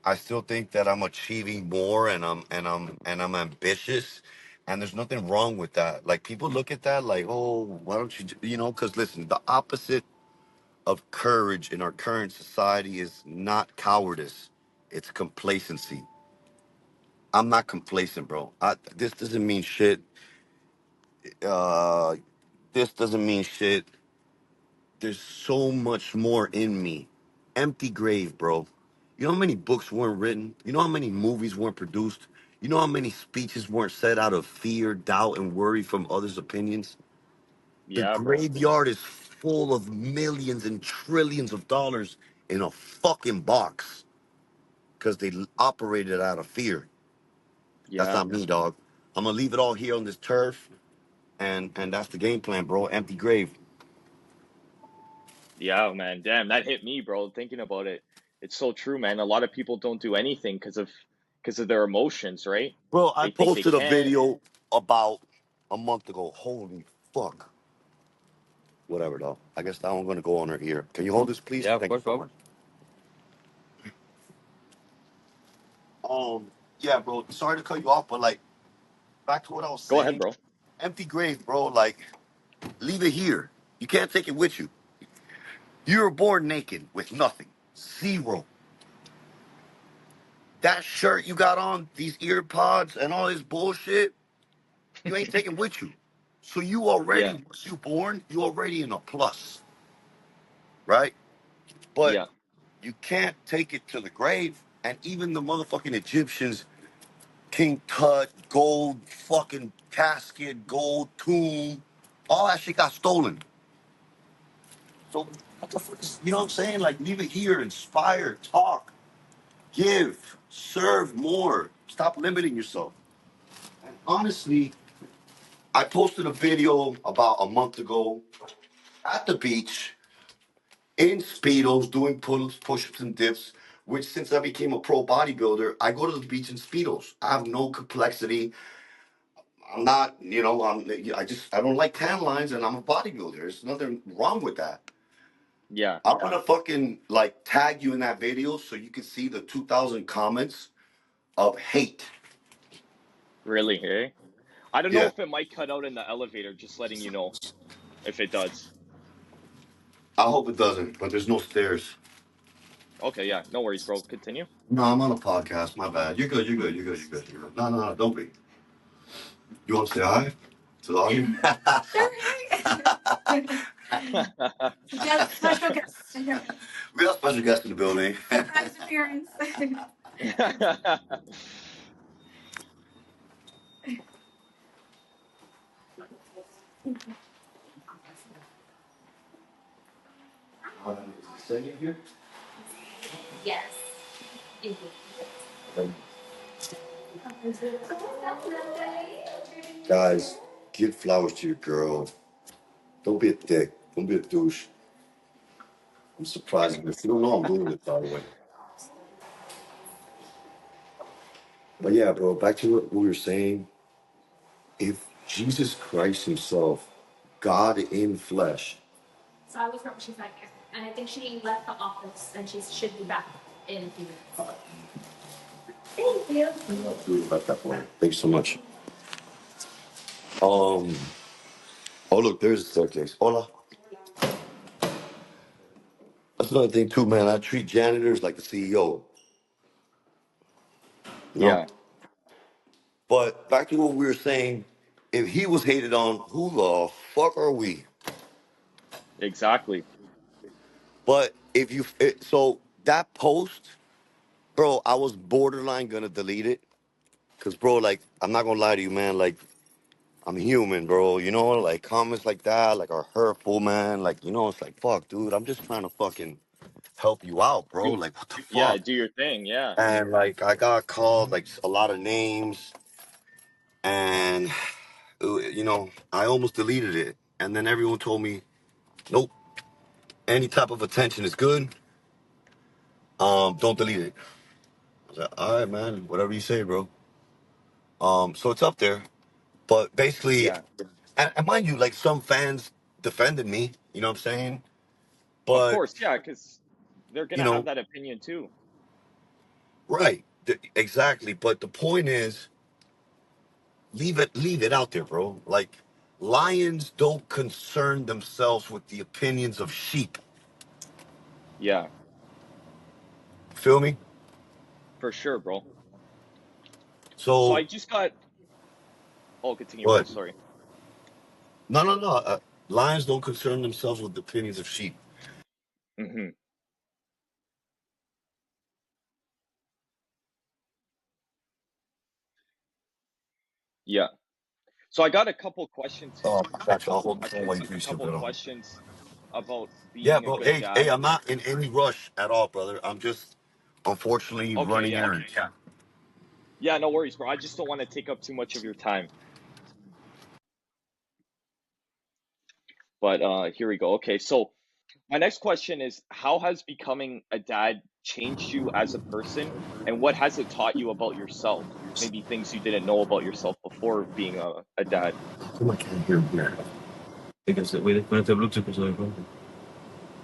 I still think that I'm achieving more, and I'm ambitious, and there's nothing wrong with that. Like people look at that like, oh, why don't you, Because listen, the opposite of courage in our current society is not cowardice, it's complacency. I'm not complacent, bro. This doesn't mean shit. Uh, this doesn't mean shit. There's so much more in me. Empty grave, bro. You know how many books weren't written? You know how many movies weren't produced? You know how many speeches weren't said out of fear, doubt, and worry from others' opinions? The Yeah, bro. graveyard is full of millions and trillions of dollars in a fucking box because they operated out of fear. That's Yeah. not me, dog. I'm gonna leave it all here on this turf, and that's the game plan, bro. Empty grave. Yeah, man. Damn, that hit me, bro. Thinking about it, it's so true, man. A lot of people don't do anything because of their emotions, right? Bro, I They think they posted a can't. video about a month ago. Holy fuck. Whatever, though. I guess that one's gonna go on her ear. Can you hold this, please? Yeah, thank you so much. Yeah, bro. Sorry to cut you off, but like, back to what I was Go ahead, saying. bro. Empty grave, bro. Like, leave it here. You can't take it with you. You were born naked with nothing. Zero. That shirt you got on, these ear pods, and all this bullshit, you ain't taking with you. So you already, Yeah. once you born, you already in a plus, right? But Yeah. you can't take it to the grave. And even the motherfucking Egyptians, King Tut, gold fucking casket, gold tomb, all that shit got stolen. So what the fuck you know what I'm saying? Like leave it here, inspire, talk, give, serve more. Stop limiting yourself. And honestly, I posted a video about a month ago at the beach in Speedos doing push-ups and dips, which since I became a pro bodybuilder, I go to the beach in Speedos. I have no complexity. I'm not, I don't like tan lines and I'm a bodybuilder. There's nothing wrong with that. Yeah. I'm gonna fucking like tag you in that video so you can see the 2,000 comments of hate. Really, hey? I don't know Yeah, if it might cut out in the elevator, just letting you know if it does. I hope it doesn't, but there's no stairs. Okay, yeah. No worries, bro. Continue. No, I'm on a podcast. My bad. You're good. You're good. You're good. You're good. You're good. No, no, no. Don't be. You want to say hi to the audience? We got a special guest. We got a special guest in the building. Surprise appearance. Is he singing here? Yes. Guys, give flowers to your girl. Don't be a dick. Don't be a douche. I'm surprised if you don't know I'm doing it, by the way. But yeah, bro, back to what we were saying. If Jesus Christ himself, God in flesh. So I was wrong, she's not here. And I think she left the office and she should be back in a few minutes. Thank you. I'll do it about that point. Thanks so much. Um, oh look, there's the staircase. Hola. that's another thing too, man. I treat janitors like the CEO. You know. Yeah, But back to what we were saying, if he was hated on, who the fuck are we? exactly. But if you, so that post, bro, I was borderline gonna delete it. Cause bro, like, I'm not gonna lie to you, man. Like, I'm human, bro. You know, like comments like that, like are hurtful, man. Like, you know, it's like, fuck, dude, I'm just trying to fucking help you out, bro. Do Like, what the yeah, fuck? do your thing. Yeah. And like, I got called like a lot of names, and you know, I almost deleted it. And then everyone told me, nope, any type of attention is good. Don't delete it. I was like, all right, man, whatever you say, bro. So it's up there. But basically, Yeah. and mind you, like some fans defended me, you know what I'm saying? Of But, course, yeah, because they're you gonna have know, that opinion too. right, exactly. But the point is, leave it out there, bro. Like, lions don't concern themselves with the opinions of sheep. Yeah, Feel me? for sure, bro. So I So, just got. Oh, continue, bro. what? Sorry. No, no, no. Lions don't concern themselves with the opinions of sheep. Hmm. Yeah. So I got a couple questions here. Oh, gotcha. I'll hold the A, phone a, while you a finish your couple bit. questions about Yeah, being a bro. good Hey, dad. I'm not in any rush at all, brother. I'm just unfortunately Okay, running yeah. errands. Yeah. Yeah, no worries, bro. I just don't want to take up too much of your time. But here we go. Okay, so my next question is, how has becoming a dad changed you as a person, and what has it taught you about yourself? Maybe things you didn't know about yourself before being a dad. Come I can't hear here. Because wait, when the Bluetooth is on.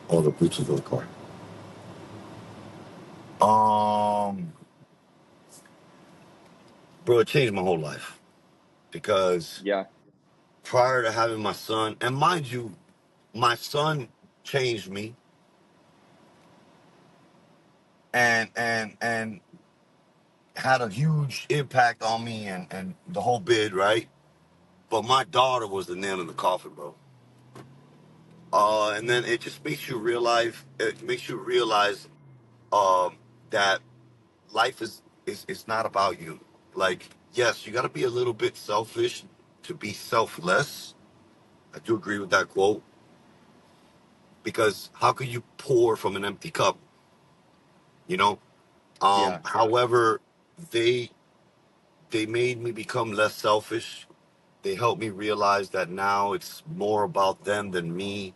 Oh, the Bluetooth of the car. Um, bro, it changed my whole life because Yeah, prior to having my son, and mind you, my son changed me, and had a huge impact on me and the whole bid, right? But my daughter was the nail in the coffin, bro. And then it just makes you realize, um, that life is it's not about you. Like, yes, you got to be a little bit selfish to be selfless. I do agree with that quote because how could you pour from an empty cup? You know. yeah, However, they they made me become less selfish. They helped me realize that now it's more about them than me.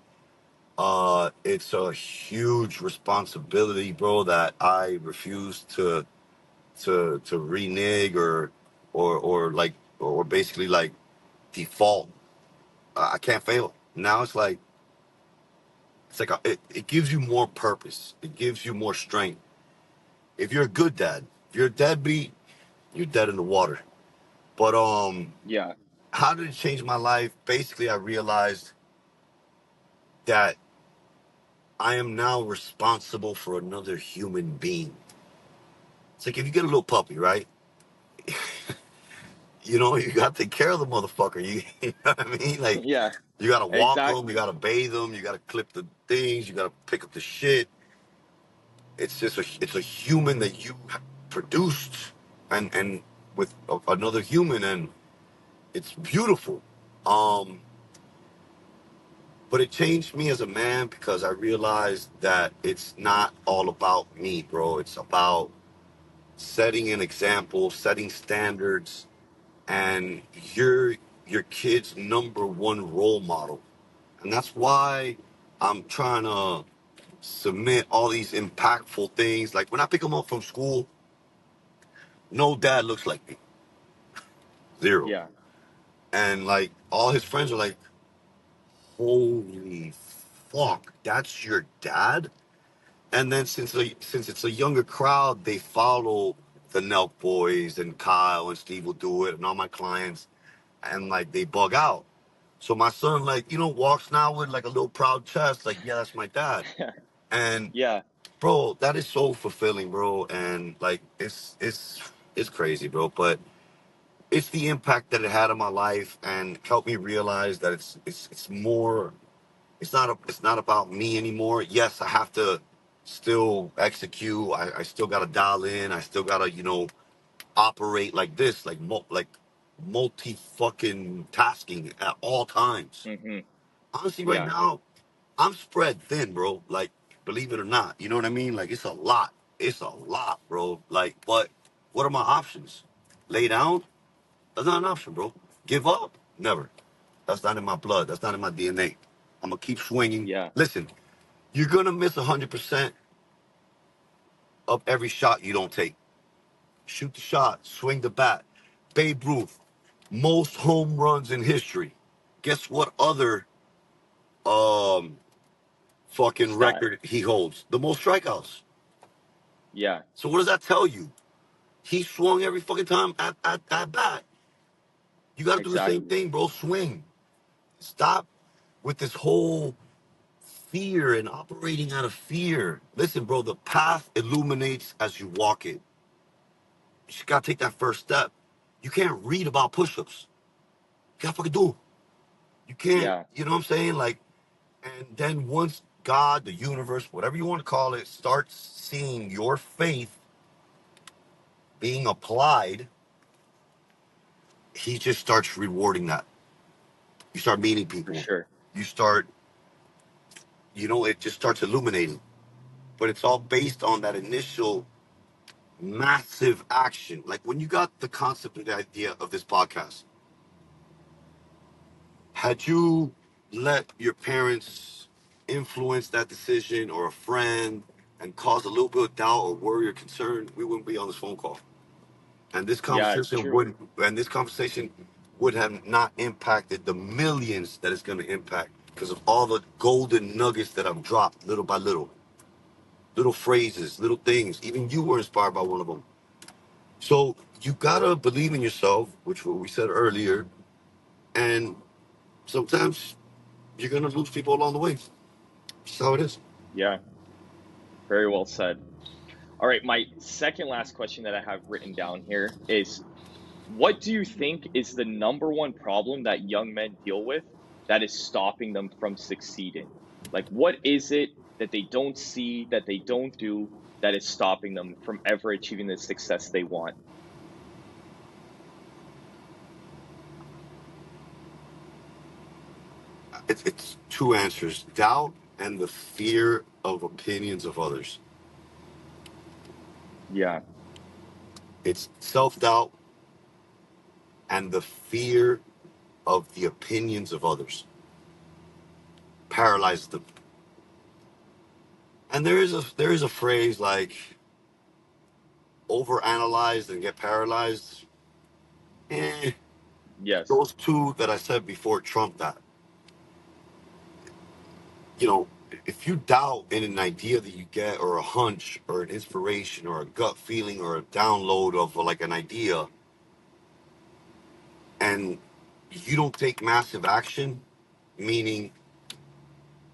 It's a huge responsibility, bro, that I refuse to renege or like or basically like default. I can't fail. Now it's like it gives you more purpose. It gives you more strength. If you're a good dad, if you're a deadbeat, you're dead in the water. But yeah, how did it change my life? Basically, I realized that I am now responsible for another human being. It's like if you get a little puppy, right? You know, you got to take care of the motherfucker. You know what I mean? Like, yeah, you got to walk them, you exactly. got to bathe them, you got to clip the things, you got to pick up the shit. It's a human that you produced and with another human, and it's beautiful. Um, but it changed me as a man because I realized that it's not all about me, bro. It's about setting an example, setting standards, and you're your kid's number one role model. And that's why I'm trying to submit all these impactful things. Like when I pick them up from school, no dad looks like me. Zero. Yeah, And like all his friends are like, holy fuck, that's your dad? And then since it's a younger crowd, they follow the Nelk boys and Kyle and Steve will do it and all my clients and like they bug out. So my son, like, walks now with like a little proud chest, like, yeah, that's my dad. And Yeah. bro, that is so fulfilling, bro. And like, it's crazy, bro. But it's the impact that it had on my life and helped me realize that it's more. It's not about me anymore. Yes, I have to still execute. I still gotta dial in. I still gotta, operate like this, like multi fucking tasking at all times. Mm-hmm. Honestly, right Yeah. now, I'm spread thin, bro. Like, believe it or not, you know what I mean? Like, it's a lot. It's a lot, bro. Like, but what are my options? Lay down? That's not an option, bro. Give up? Never. That's not in my blood. That's not in my DNA. I'm gonna keep swinging. Yeah. Listen, you're gonna miss 100% of every shot you don't take. Shoot the shot, swing the bat. Babe Ruth, most home runs in history. Guess what other um fucking Stat. record he holds? The most strikeouts. Yeah. So what does that tell you? He swung every fucking time at bat. You got to do the same Exactly. thing, bro. Swing. Stop with this whole fear and operating out of fear. Listen, bro, the path illuminates as you walk it. You just got to take that first step. You can't read about push-ups. You got to fucking do 'em. You can't, Yeah. you know what I'm saying? Like, and then once God, the universe, whatever you want to call it, starts seeing your faith being applied, he just starts rewarding that. You start meeting For people. sure. You start, it just starts illuminating. But it's all based on that initial massive action. Like when you got the concept and the idea of this podcast, had you let your parents influence that decision or a friend and cause a little bit of doubt or worry or concern, we wouldn't be on this phone call. And this Yeah, it's conversation true. would and this conversation would have not impacted the millions that it's going to impact because of all the golden nuggets that I've dropped little by little phrases, little things. Even you were inspired by one of them. So you gotta believe in yourself, which what we said earlier, and sometimes you're gonna lose people along the way. That's how it is. Yeah. Very well said. All right. My second last question that I have written down here is, what do you think is the number one problem that young men deal with that is stopping them from succeeding? Like, what is it that they don't see, that they don't do, that is stopping them from ever achieving the success they want? It's two answers: doubt and the fear of opinions of others. Yeah. It's self-doubt and the fear of the opinions of others. Paralyzes them. And there is a phrase like overanalyzed and get paralyzed. Eh, Yes. those two that I said before trump that. You know, if you doubt in an idea that you get or a hunch or an inspiration or a gut feeling or a download of like an idea and you don't take massive action, meaning,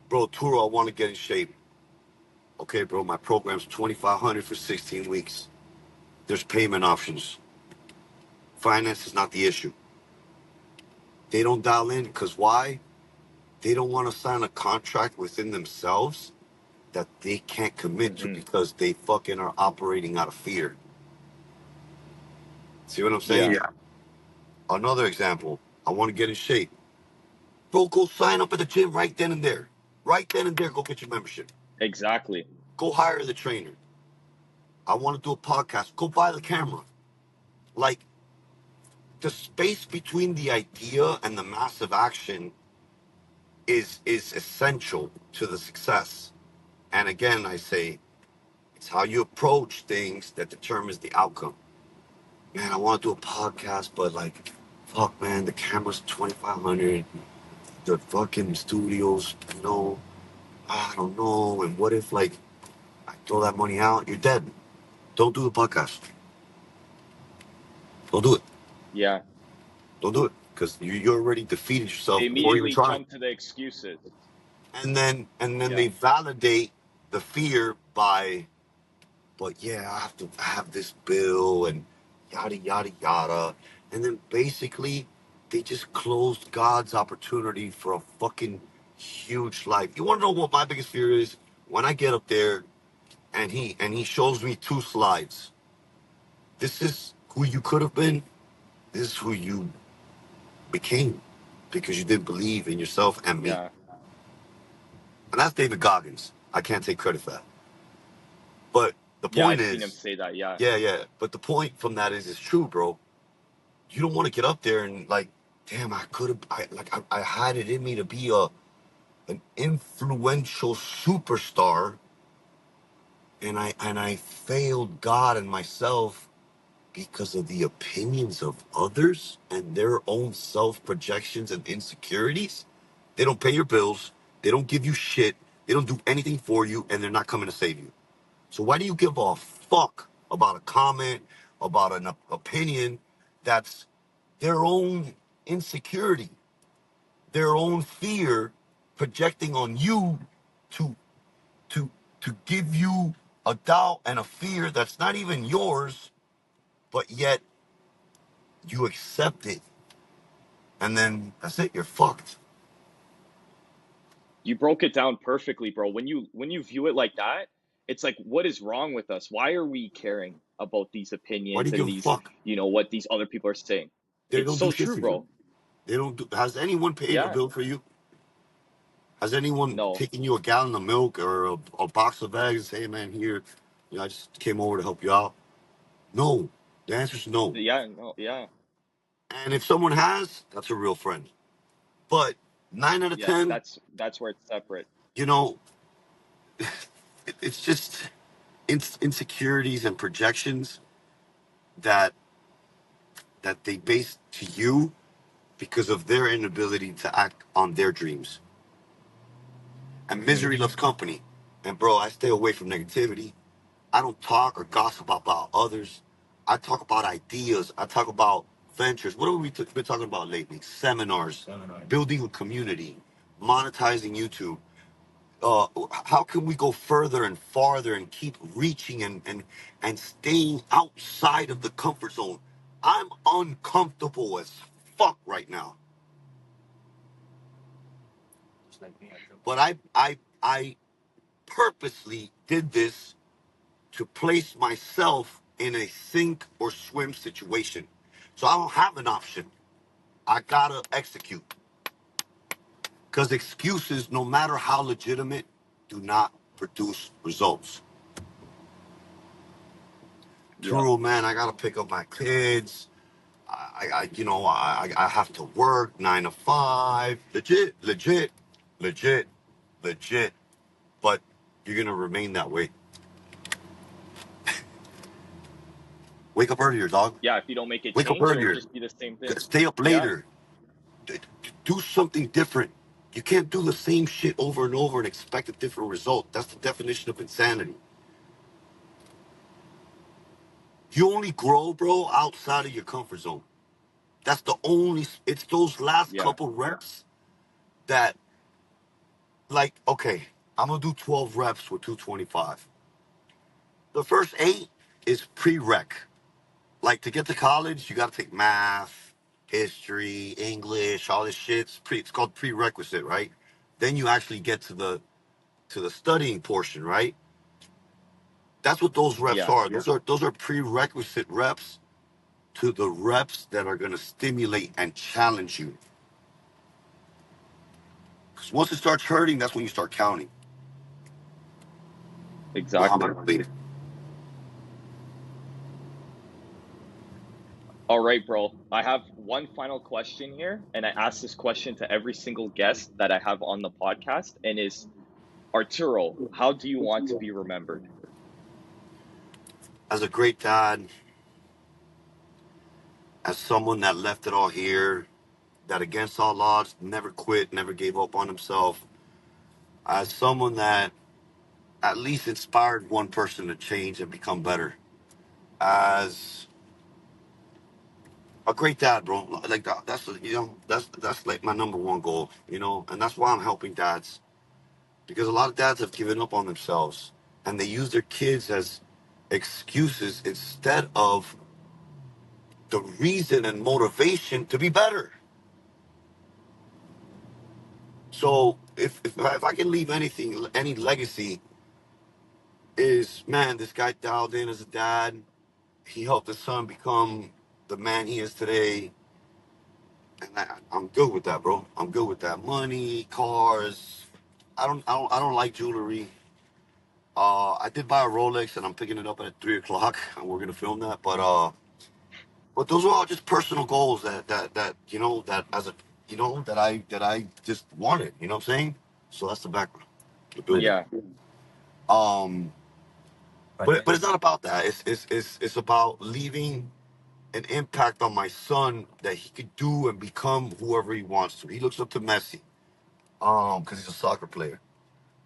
bro, Arturo, I want to get in shape. Okay, bro, my program's 2,500 for 16 weeks. There's payment options. Finance is not the issue. They don't dial in because why? They don't want to sign a contract within themselves that they can't commit to Hmm. because they fucking are operating out of fear. See what I'm saying? Yeah. Yeah. Another example. I want to get in shape. Bro, go sign up at the gym right then and there. Right then and there, go get your membership. Exactly. Go hire the trainer. I want to do a podcast. Go buy the camera. Like the space between the idea and the massive action is essential to the success. And again, I say it's how you approach things that determines the outcome. Man, I want to do a podcast, but like, fuck, man, the camera's 2,500. The fucking studios, I don't know. And what if like I throw that money out? You're dead. Don't do the podcast. Don't do it. Yeah. Don't do it because you already defeated They yourself before even immediately trying. jump to the excuses. And then Yeah. they validate. the fear by, but yeah, I have this bill and yada yada yada, and then basically they just closed God's opportunity for a fucking huge life. You want to know what my biggest fear is? When I get up there and he shows me two slides. This is who you could have been. This is who you became because you didn't believe in yourself and me. Yeah. And that's David Goggins. I can't take credit for that. But the Yeah, point I've seen him is, say that. Yeah. yeah, yeah. But the point from that is, it's true, bro. You don't want to get up there and like, damn, I could have, I had it in me to be an influential superstar, and I failed God and myself because of the opinions of others and their own self projections and insecurities. They don't pay your bills. They don't give you shit. They don't do anything for you, and they're not coming to save you. So why do you give a fuck about a comment, about an opinion that's their own insecurity, their own fear projecting on you to to to give you a doubt and a fear that's not even yours, but yet you accept it, and then that's it. You're fucked. You broke it down perfectly, bro. When you view it like that, it's like, what is wrong with us? Why are we caring about these Why do opinions you and give a these, fuck? what these other people are saying? They It's don't do so shit true, for you. bro. They don't do. Has anyone paid a Yeah. bill for you? Has anyone No. taken you a gallon of milk or a box of eggs and say, hey, man, here, I just came over to help you out? No. The answer is no. Yeah, no, yeah. And if someone has, that's a real friend. But 9 out of Yeah, 10, that's where it's separate. you know, it's just insecurities and projections that they base to you because of their inability to act on their dreams. And Hmm. misery loves company. And bro, I stay away from negativity. I don't talk or gossip about others. I talk about ideas. I talk about ventures. What have we been talking about lately? Seminars, building a community, monetizing YouTube. How can we go further and farther and keep reaching and staying outside of the comfort zone? I'm uncomfortable as fuck right now. But I purposely did this to place myself in a sink or swim situation. So I don't have an option. I gotta execute. Because excuses, no matter how legitimate, do not produce results. Yep. True, man, I gotta pick up my kids. I have to work 9 to 5. Legit, legit, legit, legit. But you're gonna remain that way. Wake up earlier, dog. Yeah, if you don't make a Wake up change, it'll earlier. just be the same thing. Stay up Yeah. later. Do something different. You can't do the same shit over and over and expect a different result. That's the definition of insanity. You only grow, bro, outside of your comfort zone. That's the only, it's those last Yeah. couple reps that, like, okay, I'm gonna do 12 reps with 225. The first 8 is prereq. Like, to get to college, you gotta take math, history, English, all this shit. It's called prerequisite, right? Then you actually get to the studying portion, right? That's what those reps Yeah. are. Those are prerequisite reps to the reps that are going to stimulate and challenge you. Because once it starts hurting, that's when you start counting. Exactly. Muhammad. All right, bro. I have one final question here, and I ask this question to every single guest that I have on the podcast, and is, Arturo, how do you want to be remembered? As a great dad, as someone that left it all here, that against all odds never quit, never gave up on himself, as someone that at least inspired one person to change and become better, as a great dad, bro. Like that's like my number one goal, and that's why I'm helping dads. because a lot of dads have given up on themselves and they use their kids as excuses instead of the reason and motivation to be better. So if I can leave anything, any legacy, is, man, this guy dialed in as a dad. He helped his son become the man he is today. And I'm good with that, bro. I'm good with that. Money, cars. I don't like jewelry. I did buy a Rolex, and I'm picking it up at 3 o'clock, and we're gonna film that. But those are all just personal goals that that as a that I just wanted. You know what I'm saying? So that's the background, the building. Yeah, Um, but it's not about that. It's about leaving an impact on my son that he could do and become whoever he wants to. He looks up to Messi, because he's a soccer player.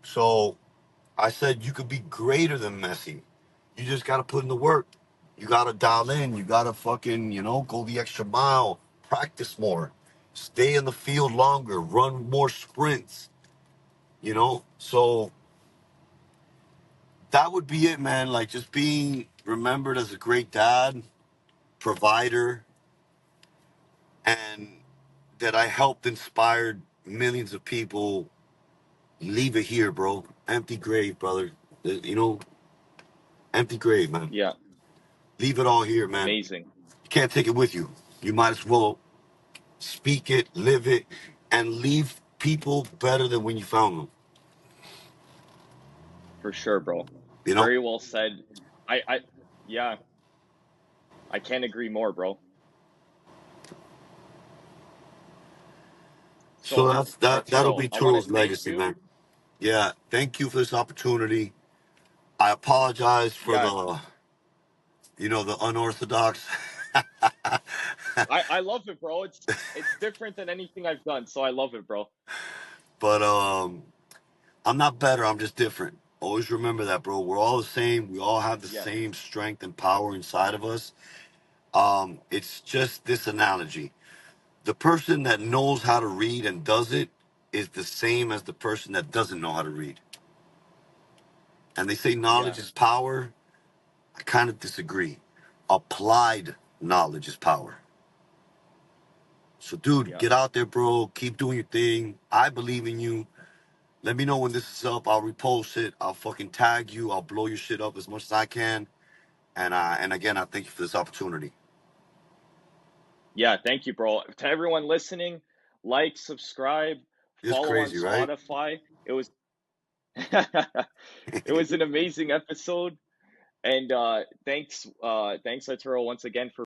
So I said you could be greater than Messi. You just gotta put in the work. You gotta dial in. You gotta fucking, go the extra mile, practice more, stay in the field longer, run more sprints, So that would be it, man. Like, just being remembered as a great dad, provider, and that I helped inspired millions of people. Leave it here, bro. Empty grave, brother. You know, empty grave, man. yeah, Leave it all here, man. amazing. You can't take it with you. You might as well speak it, live it, and leave people better than when you found them. For sure, bro. You know? Very well said. I yeah, I can't agree more, bro. So So, that'll Arturo, be I want to Turo's thank legacy, you. man. Yeah, thank you for this opportunity. I apologize for Yeah, the unorthodox. I love it, bro. It's different than anything I've done, so I love it, bro. But I'm not better, I'm just different. Always remember that, bro. We're all the same. We all have the Yeah, same strength and power inside of us. It's just this analogy. The person that knows how to read and does it is the same as the person that doesn't know how to read. And they say yeah, knowledge is power. I kind of disagree. Applied knowledge is power. So, dude, yeah. get out there, bro. Keep doing your thing. I believe in you. Let me know when this is up. I'll repost it. I'll fucking tag you. I'll blow your shit up as much as I can. And again, I thank you for this opportunity. Yeah, thank you, bro. To everyone listening, like, subscribe, It's follow on crazy, right? Spotify. It was it was an amazing episode. And thanks Arturo once again for